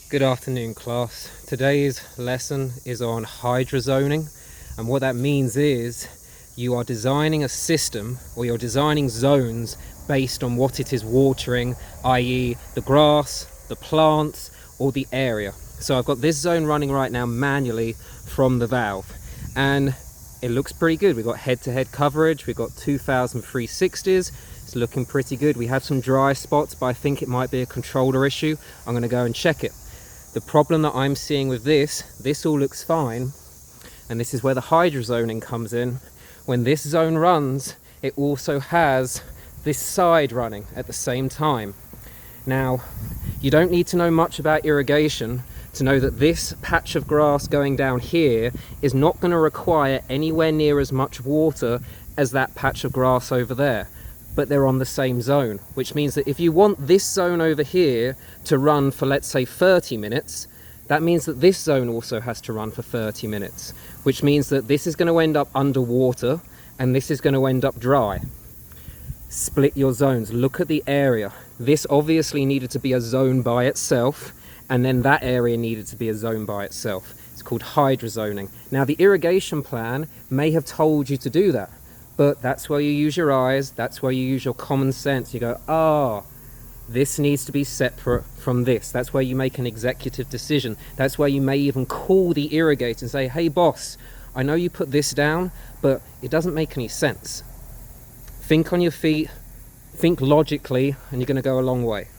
Good afternoon, class. Today's lesson is on Hydra-zoning, and what that means is you are designing a system, or you're designing zones based on what it is watering, i.e. the grass, the plants, or the area. So I've got this zone running right now manually from the valve, and it looks pretty good. We've got head-to-head coverage, we've got 2000 360s. It's looking pretty good. We have some dry spots, but I think it might be a controller issue. I'm going to go and check it. The problem that I'm seeing with this all looks fine, and this is where the Hydra-zoning comes in. When this zone runs, it also has this side running at the same time. Now, you don't need to know much about irrigation to know that this patch of grass going down here is not going to require anywhere near as much water as that patch of grass over there. But they're on the same zone, which means that if you want this zone over here to run for, let's say, 30 minutes, that means that this zone also has to run for 30 minutes, which means that this is going to end up underwater and this is going to end up dry. Split your zones. Look at the area. This obviously needed to be a zone by itself, and then that area needed to be a zone by itself. It's called Hydra-zoning. Now, the irrigation plan may have told you to do that, but that's where you use your eyes, that's where you use your common sense. You go, this needs to be separate from this. That's where you make an executive decision. That's where you may even call the irrigator and say, hey boss, I know you put this down, but it doesn't make any sense. Think on your feet, think logically, and you're going to go a long way.